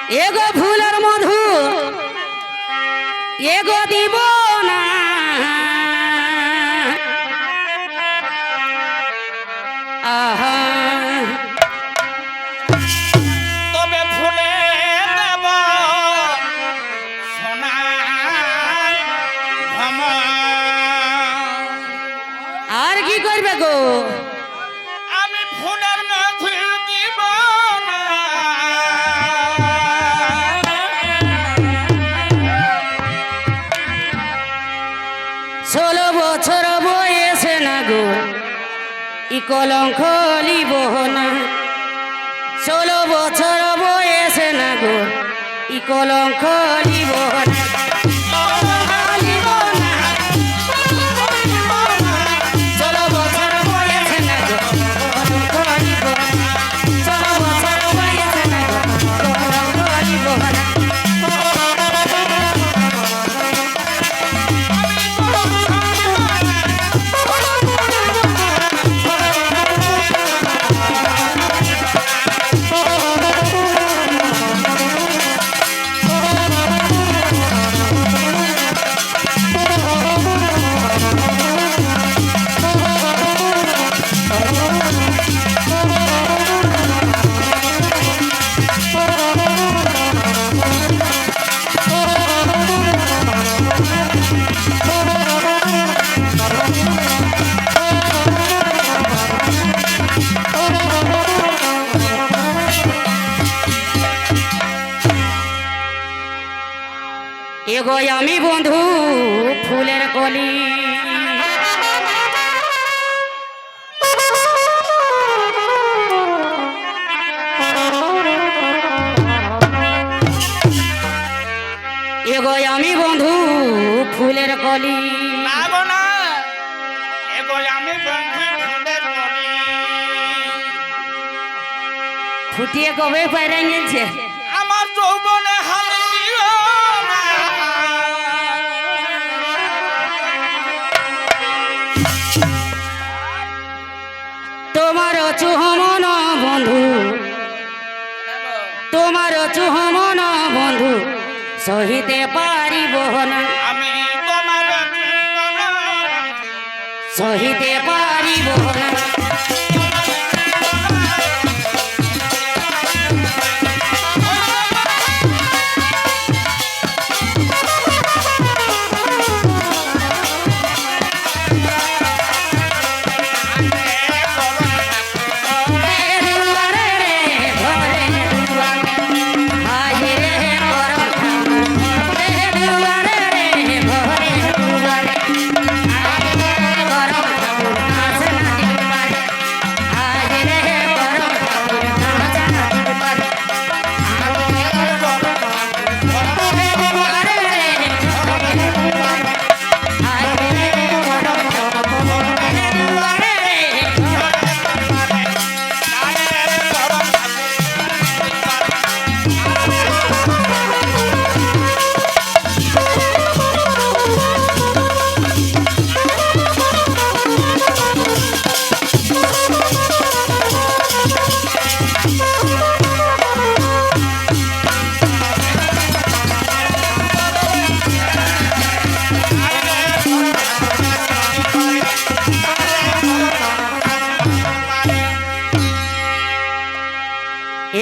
এগো ফুলের মধু এগো দিব না আহা তবে ফুলে দেব সোনা আর কি করবে গো আমি ফুলের মধু দিব না। 16 বছর বয়সে না গো ই কলঙ্ক লিব না 16 বছর বয়সে না গো ই কলঙ্ক লিব না এগো আমি বন্ধু ফুলের কলি এগো আমি বন্ধু ফুলের কলি না গো না, এগো আমি বন্ধু ফুলের কলি। ফুটিয়ে কবে পাইরে গেছে আমার যৌবনে হাত দিও না। তোমার চুহমন বন্ধু তোমার চুহমন বন্ধু সহিতে পারিব না আমি তোমার সহিতে পারিব না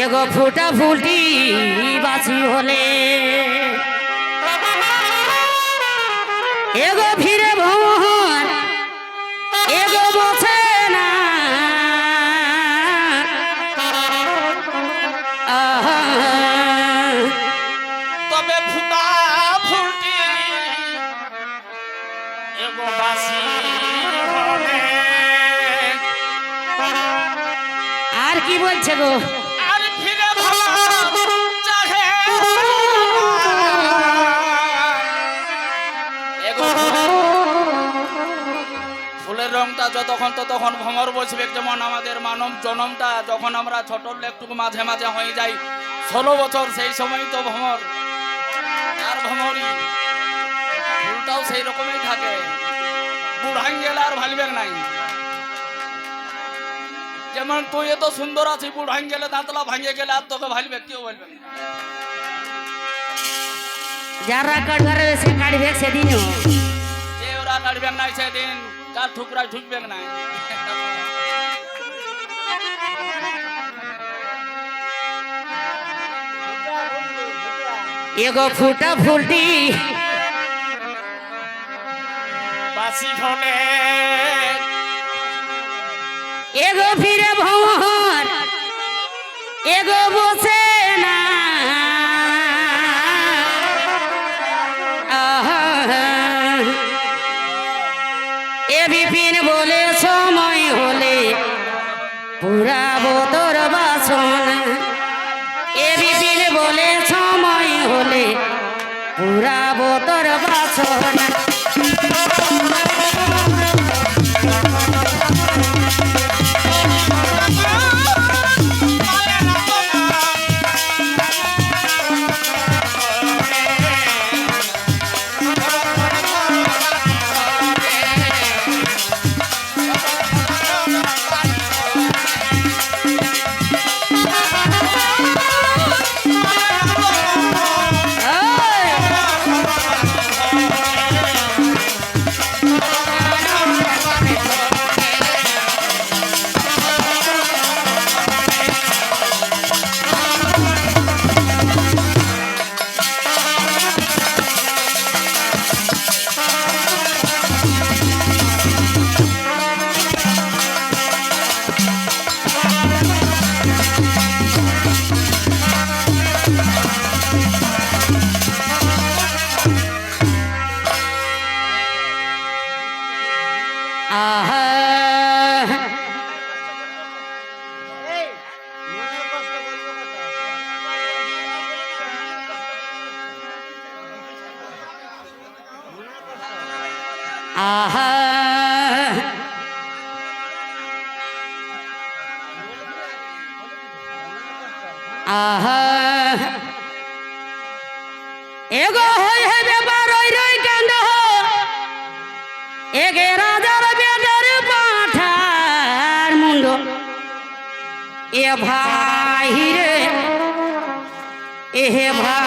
এগো ফুটা ফুটি বাসি হলে এগো ফিরে ভ্রমণ এগো বসে না আহা তবে ফুটা ফুটি এগো বাসি হলে। আর কি বলছে গো আর ফিরে ভালো চাহে এগো ফুলের রংটা যতক্ষণ ততক্ষণ ভ্রমর বসবে, যেমন আমাদের মানব জনমটা যখন আমরা ছোট একটু মাঝে মাঝে হয়ে যাই 16 বছর, সেই সময় তো ভ্রমর আর ভ্রমরই ফুলটাও সেই রকমই থাকে, বুড়ান গেলে আর ভালবেগ নাই। যেমন তুই এত সুন্দর আছিস, বুড় ভাঙে গেলে দাঁতলা ভাঙে গেলে আর তোকে ভালবে, কেউ বলবে না। যারা কাটবে সে কাটবে সেদিনও। যে ওরা কাটবে নাই সেদিন কার ঠুকরায় ঢুকবে নাই। এগো ফুটা ফুলটি বাসি ফলে এগো ফিরে ভ্রমণ এগো বসে না আহা, এ বিপিন বলে সময় হলে পুরাবো তোর বাসন। এ বিপিন বলে সময় হলে পুরাবো তোর বাসন। আহা আহা এগো হই হে ব্যাপার ওই রই কান্দ এগে রাজার বেটার পাঠার মুন্ড এ ভাই রে এ ভাই।